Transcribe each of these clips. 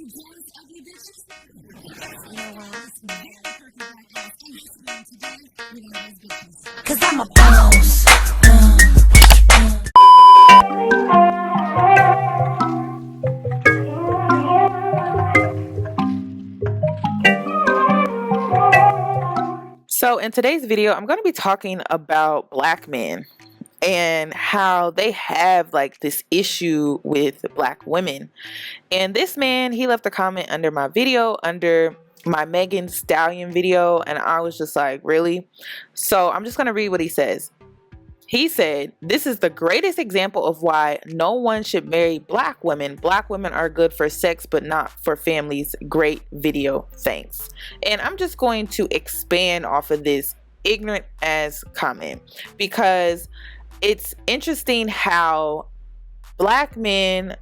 you jealous, ugly bitches? You know what? It's very perky black ass. And this one today, we're gonna raise bitches. Cause I'm a boss. So in today's video, I'm going to be talking about black men and how they have like this issue with black women. And this man, he left a comment under my video, under my Megan Stallion video, and I was just like, really? So I'm just going to read what he says. He said, "This is the greatest example of why no one should marry black women. Black women are good for sex, but not for families. Great video, thanks." And I'm just going to expand off of this ignorant ass comment because it's interesting how black men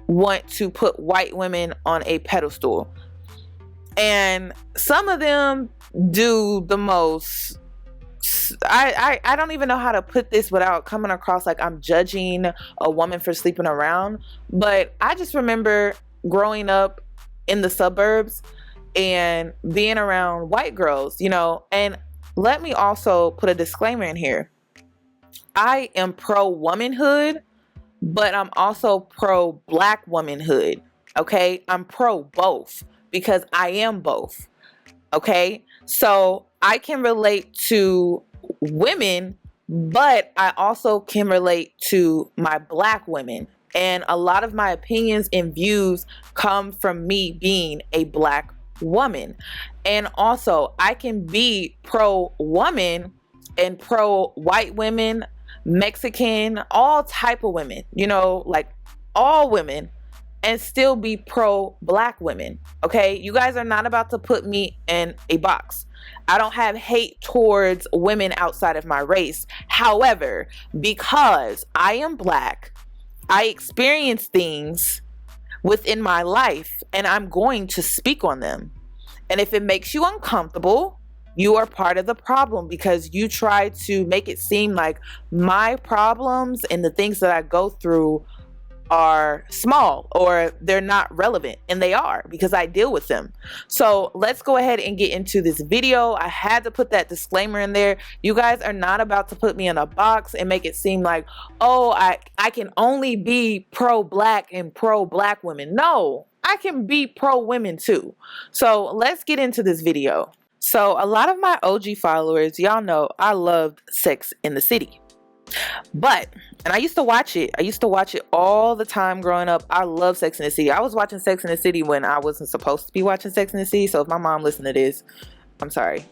want to put white women on a pedestal. And some of them do the most... I don't even know how to put this without coming across like I'm judging a woman for sleeping around, but I just remember growing up in the suburbs and being around white girls, you know. And let me also put a disclaimer in here. I am pro womanhood, but I'm also pro black womanhood. Okay, I'm pro both because I am both. Okay, so I can relate to women, but I also can relate to my black women. And a lot of my opinions and views come from me being a black woman. And also, I can be pro woman and pro white women, Mexican, all type of women, you know, like all women, and still be pro black women. Okay, you guys are not about to put me in a box. I don't have hate towards women outside of my race. However, because I am black, I experience things within my life and I'm going to speak on them. And if it makes you uncomfortable, you are part of the problem because you try to make it seem like my problems and the things that I go through are small or they're not relevant, and they are because I deal with them. So let's go ahead and get into this video. I had to put that disclaimer in there. You guys are not about to put me in a box and make it seem like, oh, I can only be pro black and pro black women. No, I can be pro women too. So let's get into this video. So a lot of my OG followers, y'all know I loved Sex in the City. And I used to watch it. I used to watch it all the time growing up. I love Sex in the City. I was watching Sex in the City when I wasn't supposed to be watching Sex in the City. So if my mom listened to this, I'm sorry.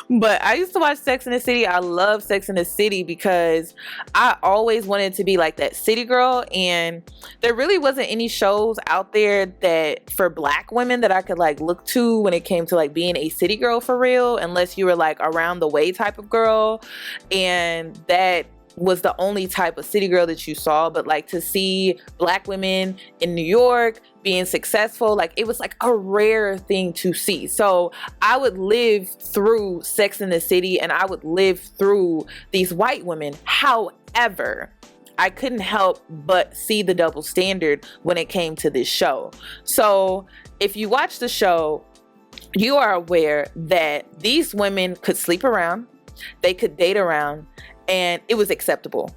But I used to watch Sex in the City. I love Sex in the City because I always wanted to be like that city girl. And there really wasn't any shows out there that for black women that I could like look to when it came to like being a city girl for real, unless you were like around the way type of girl. And that was the only type of city girl that you saw. But like to see black women in New York being successful, like it was like a rare thing to see. So I would live through Sex in the City and I would live through these white women. However, I couldn't help but see the double standard when it came to this show. So if you watch the show, you are aware that these women could sleep around, they could date around, and it was acceptable.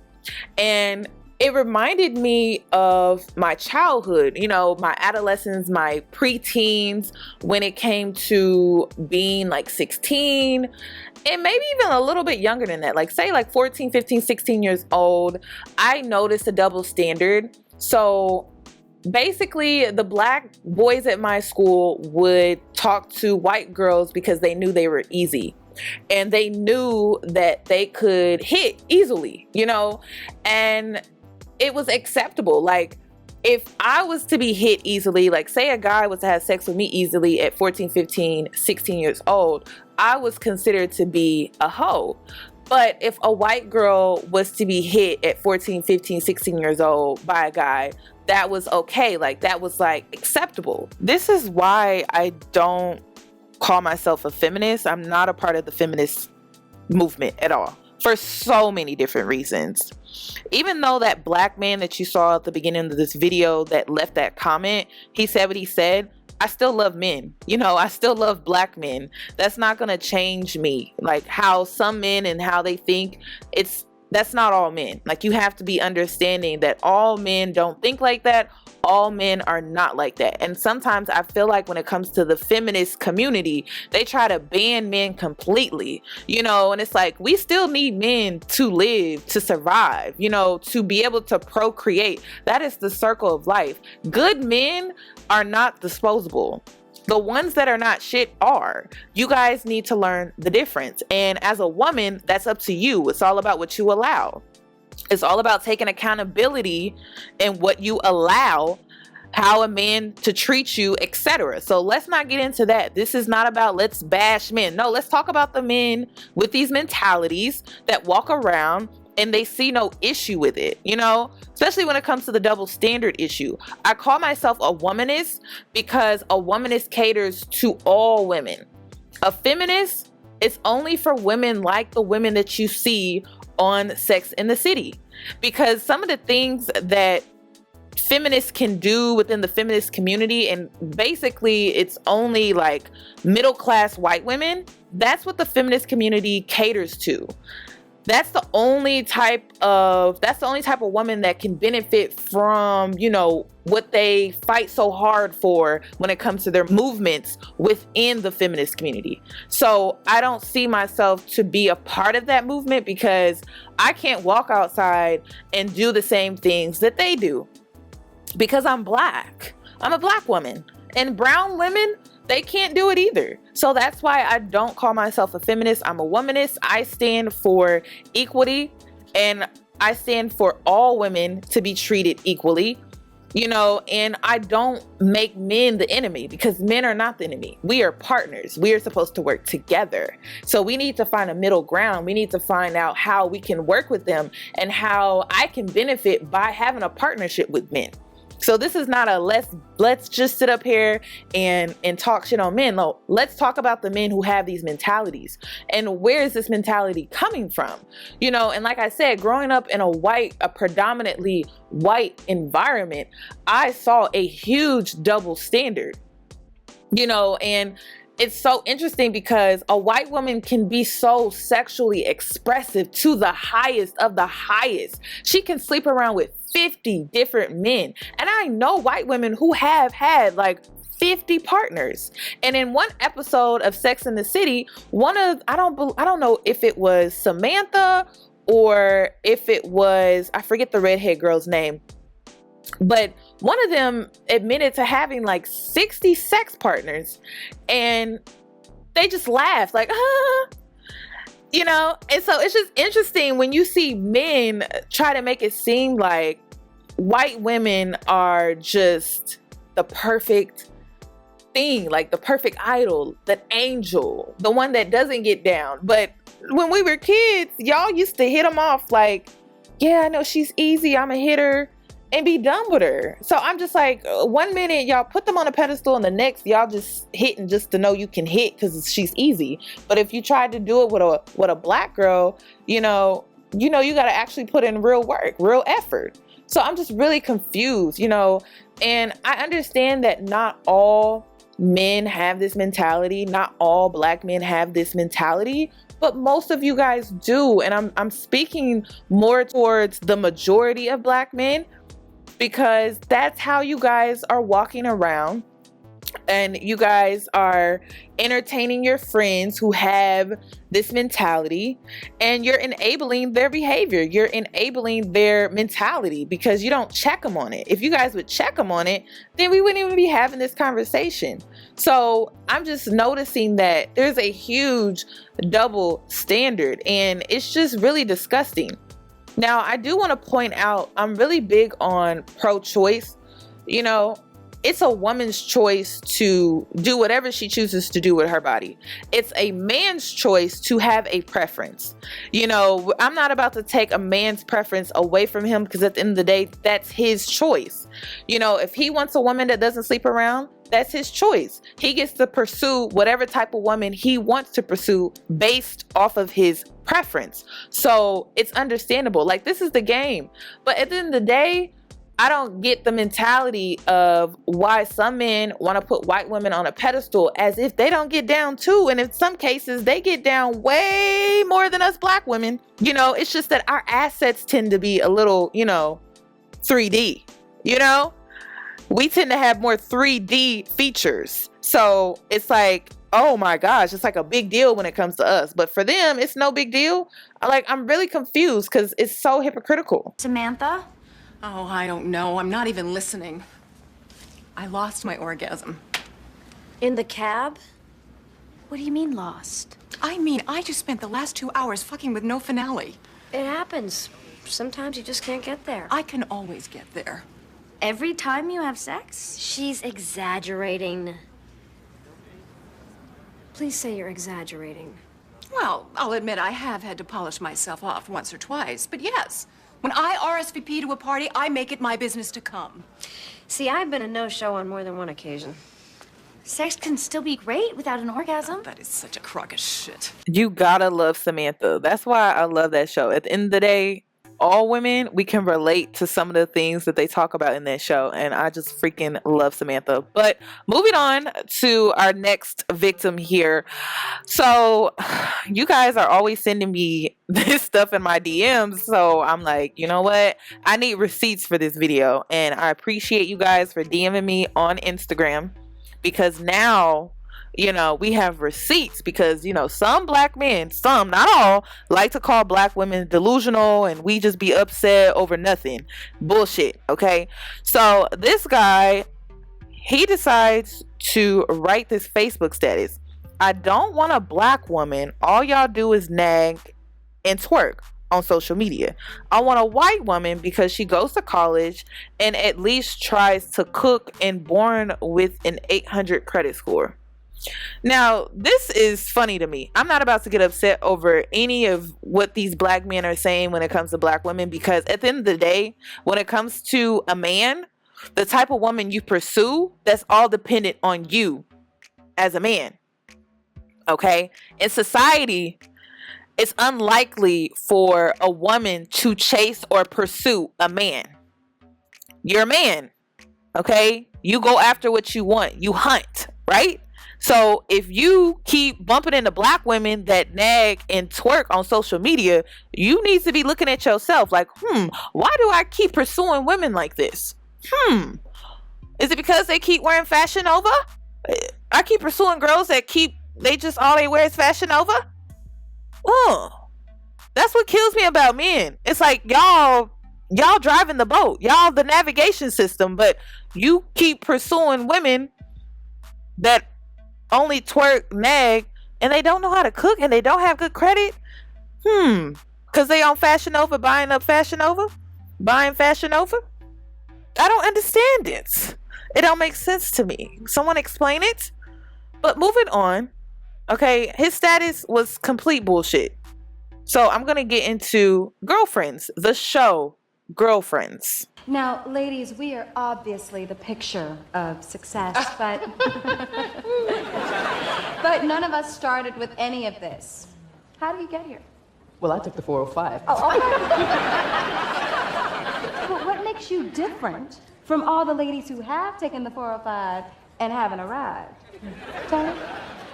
And it reminded me of my childhood, you know, my adolescence, my preteens, when it came to being like 16 and maybe even a little bit younger than that, like say like 14, 15, 16 years old. I noticed a double standard. So basically the black boys at my school would talk to white girls because they knew they were easy. And they knew that they could hit easily, you know, and it was acceptable. Like if I was to be hit easily, like say a guy was to have sex with me easily at 14, 15, 16 years old, I was considered to be a hoe. But if a white girl was to be hit at 14, 15, 16 years old by a guy, that was okay. Like that was like acceptable. This is why I don't call myself a feminist. I'm not a part of the feminist movement at all. for so many different reasons. Even though that black man that you saw at the beginning of this video that left that comment, he said what he said, I still love men. You know, I still love black men. That's not going to change me. Like how some men and how they think, that's not all men. Like you have to be understanding that all men don't think like that. All men are not like that. And sometimes I feel like when it comes to the feminist community, they try to ban men completely, you know, and it's like, we still need men to live, to survive, you know, to be able to procreate. That is the circle of life. Good men are not disposable. The ones that are not shit are. You guys need to learn the difference. And as a woman, that's up to you. It's all about what you allow. It's all about taking accountability in what you allow, how a man to treat you, etc. So let's not get into that. This is not about let's bash men. No, let's talk about the men with these mentalities that walk around and they see no issue with it, you know, especially when it comes to the double standard issue. I call myself a womanist because a womanist caters to all women. A feminist is only for women like the women that you see on Sex in the City, because some of the things that feminists can do within the feminist community, and basically it's only like middle class white women, that's what the feminist community caters to. That's the only type of woman that can benefit from, you know, what they fight so hard for when it comes to their movements within the feminist community. So I don't see myself to be a part of that movement because I can't walk outside and do the same things that they do because I'm black. I'm a black woman, and brown women, they can't do it either. So that's why I don't call myself a feminist. I'm a womanist. I stand for equity, and I stand for all women to be treated equally, you know, and I don't make men the enemy because men are not the enemy. We are partners. We are supposed to work together. So we need to find a middle ground. We need to find out how we can work with them and how I can benefit by having a partnership with men. So this is not a let's just sit up here and talk shit on men. No, let's talk about the men who have these mentalities and where is this mentality coming from? You know, and like I said, growing up in a predominantly white environment, I saw a huge double standard, you know, and it's so interesting because a white woman can be so sexually expressive to the highest of the highest. She can sleep around with 50 different men. And I know white women who have had like 50 partners. And in one episode of Sex in the City, I don't know if it was Samantha or if it was, I forget the redhead girl's name, but one of them admitted to having like 60 sex partners, and they just laughed like, you know? And so it's just interesting when you see men try to make it seem like white women are just the perfect thing, like the perfect idol, that angel, the one that doesn't get down. But when we were kids, y'all used to hit them off like, yeah, I know she's easy, I'm a hitter, and be done with her. So I'm just like, one minute y'all put them on a pedestal and the next y'all just hitting just to know you can hit because she's easy. But if you tried to do it with a black girl, you know you got to actually put in real work, real effort. So I'm just really confused, you know, and I understand that not all men have this mentality. Not all black men have this mentality, but most of you guys do. And I'm speaking more towards the majority of black men, because that's how you guys are walking around and you guys are entertaining your friends who have this mentality, and you're enabling their behavior. You're enabling their mentality because you don't check them on it. If you guys would check them on it, then we wouldn't even be having this conversation. So I'm just noticing that there's a huge double standard, and it's just really disgusting. Now, I do want to point out, I'm really big on pro-choice, you know, it's a woman's choice to do whatever she chooses to do with her body. It's a man's choice to have a preference. You know, I'm not about to take a man's preference away from him, because at the end of the day, that's his choice. You know, if he wants a woman that doesn't sleep around, that's his choice. He gets to pursue whatever type of woman he wants to pursue based off of his preference. So it's understandable. Like, this is the game. But at the end of the day, I don't get the mentality of why some men want to put white women on a pedestal as if they don't get down too. And in some cases, they get down way more than us black women. You know, it's just that our assets tend to be a little, 3D. You know, we tend to have more 3D features. So it's like, oh my gosh, it's like a big deal when it comes to us. But for them, it's no big deal. I'm really confused because it's so hypocritical. Samantha? Oh, I don't know. I'm not even listening. I lost my orgasm. In the cab? What do you mean lost? I mean, I just spent the last 2 hours fucking with no finale. It happens. Sometimes you just can't get there. I can always get there. Every time you have sex? She's exaggerating. Please say you're exaggerating. Well, I'll admit I have had to polish myself off once or twice, but yes. When I RSVP to a party, I make it my business to come. See, I've been a no-show on more than one occasion. Sex can still be great without an orgasm. That is such a crock of shit. You gotta love Samantha. That's why I love that show. At the end of the day, all women, we can relate to some of the things that they talk about in that show. And I just freaking love Samantha. But moving on to our next victim here. So you guys are always sending me this stuff in my DMs. So I'm like, you know what? I need receipts for this video. And I appreciate you guys for DMing me on Instagram, because now, we have receipts, because, some black men, some, not all, like to call black women delusional, and we just be upset over nothing. Bullshit, okay? So this guy, he decides to write this Facebook status. I don't want a black woman. All y'all do is nag and twerk on social media. I want a white woman because she goes to college and at least tries to cook and born with an 800 credit score. Now, this is funny to me. I'm not about to get upset over any of what these black men are saying when it comes to black women, because at the end of the day, when it comes to a man, the type of woman you pursue, that's all dependent on you as a man. Okay? In society, it's unlikely for a woman to chase or pursue a man. You're a man. Okay? You go after what you want. You hunt, right? So if you keep bumping into black women that nag and twerk on social media, you need to be looking at yourself like, why do I keep pursuing women like this? Is it because they keep wearing Fashion Nova? I keep pursuing girls that all they wear is Fashion Nova? Oh, that's what kills me about men. It's like y'all driving the boat. Y'all the navigation system, but you keep pursuing women that only twerk, nag, and they don't know how to cook, and they don't have good credit. Because they on Fashion Nova, buying Fashion Nova. I don't understand it. It don't make sense to me. Someone explain it. But moving on. Okay, his status was complete bullshit. So I'm going to get into Girlfriends, the show Girlfriends. Now, ladies, we are obviously the picture of success, but but none of us started with any of this. How did you get here? Well, I took the 405. Oh, okay. But what makes you different from all the ladies who have taken the 405 and haven't arrived? Tell me.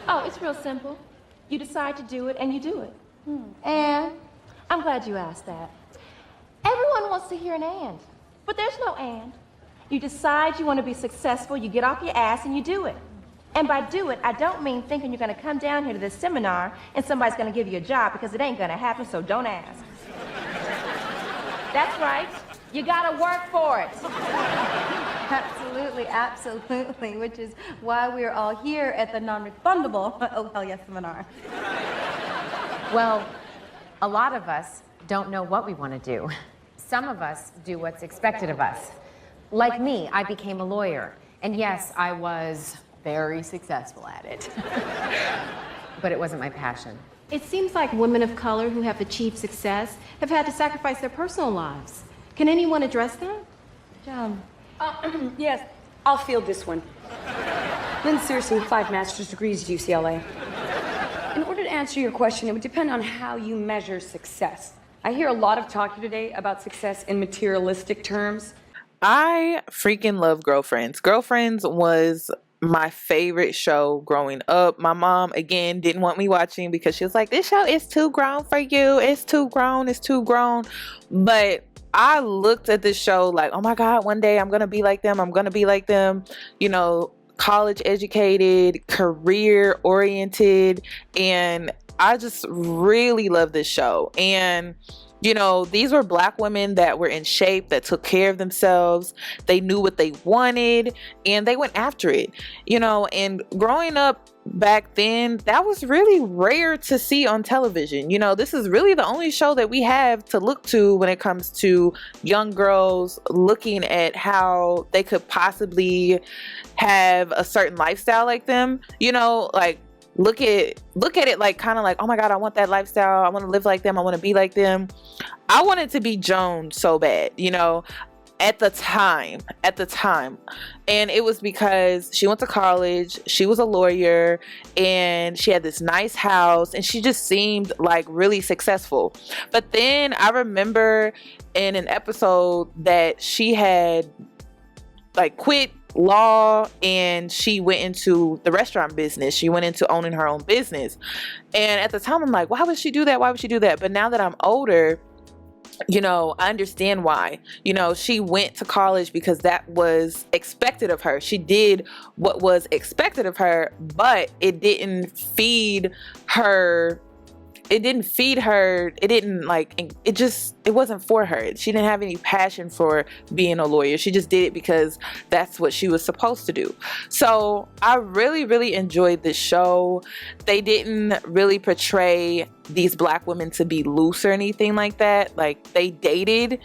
Oh, it's real simple. You decide to do it, and you do it. And I'm glad you asked that. Everyone wants to hear an and, but there's no and. You decide you want to be successful, you get off your ass, and you do it. And by do it, I don't mean thinking you're going to come down here to this seminar and somebody's going to give you a job, because it ain't going to happen, so don't ask. That's right. You got to work for it. absolutely, absolutely, which is why we're all here at the non-refundable Oh Hell Yes seminar. Well, a lot of us don't know what we want to do. Some of us do what's expected of us. Like me, I became a lawyer. And yes, I was very successful at it. But it wasn't my passion. It seems like women of color who have achieved success have had to sacrifice their personal lives. Can anyone address that? John. Yes, I'll field this one. Lynn Searcy, 5 master's degrees at UCLA. In order to answer your question, it would depend on how you measure success. I hear a lot of talk here today about success in materialistic terms. I freaking love Girlfriends. Girlfriends was my favorite show growing up. My mom, again, didn't want me watching because she was like, this show is too grown for you. It's too grown. It's too grown. But I looked at this show like, oh my God, one day I'm going to be like them. I'm going to be like them. You know, college educated, career oriented. And I just really love this show. And you know, these were Black women that were in shape, that took care of themselves. They knew what they wanted and they went after it. You know, and growing up back then, that was really rare to see on television. You know, this is really the only show that we have to look to when it comes to young girls looking at how they could possibly have a certain lifestyle like them. You know, like look at it like kind of like, oh my God, I want that lifestyle. I want to live like them. I want to be like them. I wanted to be Joan so bad, you know, at the time. And it was because she went to college, she was a lawyer, and she had this nice house, and she just seemed like really successful. But then I remember in an episode that she had like quit law and she went into the restaurant business. She went into owning her own business. And at the time I'm like, why would she do that? Why would she do that? But now that I'm older, you know, I understand why. You know, she went to college because that was expected of her. She did what was expected of her, but it didn't feed her. It wasn't for her. She didn't have any passion for being a lawyer. She just did it because that's what she was supposed to do. So I really, really enjoyed this show. They didn't really portray these Black women to be loose or anything like that. Like, they dated,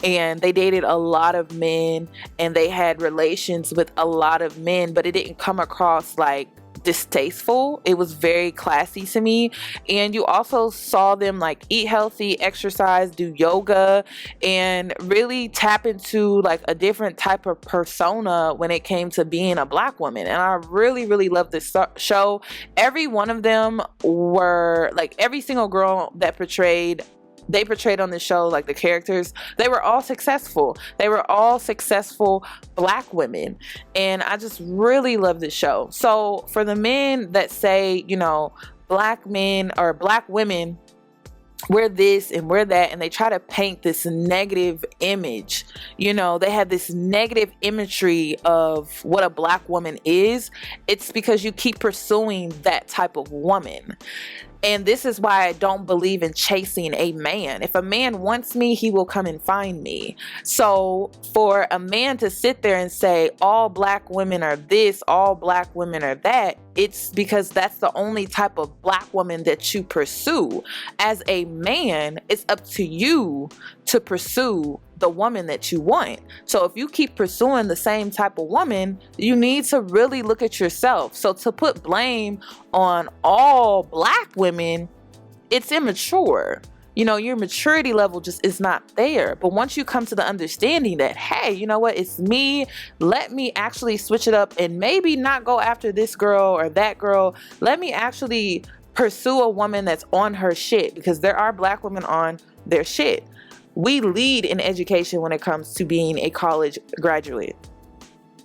and they dated a lot of men, and they had relations with a lot of men, but it didn't come across like distasteful. It was very classy to me. And you also saw them like eat healthy, exercise, do yoga, and really tap into like a different type of persona when it came to being a Black woman. And I really, really loved this show. Every one of them were like, every single girl that they portrayed on the show, like the characters, they were all successful. They were all successful Black women. And I just really love this show. So for the men that say, you know, Black men or Black women, we're this and we're that, and they try to paint this negative image, you know, they have this negative imagery of what a Black woman is. It's because you keep pursuing that type of woman. And this is why I don't believe in chasing a man. If a man wants me, he will come and find me. So for a man to sit there and say all Black women are this, all Black women are that, it's because that's the only type of Black woman that you pursue. As a man, it's up to you to pursue the woman that you want. So if you keep pursuing the same type of woman, you need to really look at yourself. So to put blame on all Black women, it's immature. You know, your maturity level just is not there. But once you come to the understanding that, hey, you know what, it's me, let me actually switch it up and maybe not go after this girl or that girl. Let me actually pursue a woman that's on her shit, because there are Black women on their shit. We lead in education when it comes to being a college graduate.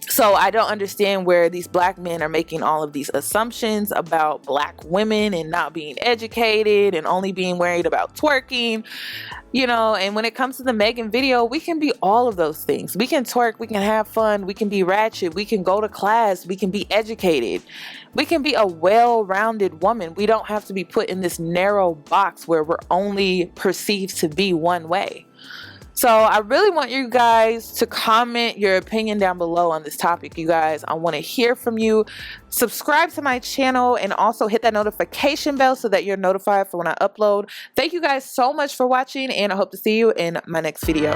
So I don't understand where these Black men are making all of these assumptions about Black women and not being educated and only being worried about twerking, you know. And when it comes to the Megan video, we can be all of those things. We can twerk, we can have fun, we can be ratchet, we can go to class, we can be educated. We can be a well-rounded woman. We don't have to be put in this narrow box where we're only perceived to be one way. So I really want you guys to comment your opinion down below on this topic, you guys. I want to hear from you. Subscribe to my channel and also hit that notification bell so that you're notified for when I upload. Thank you guys so much for watching, and I hope to see you in my next video.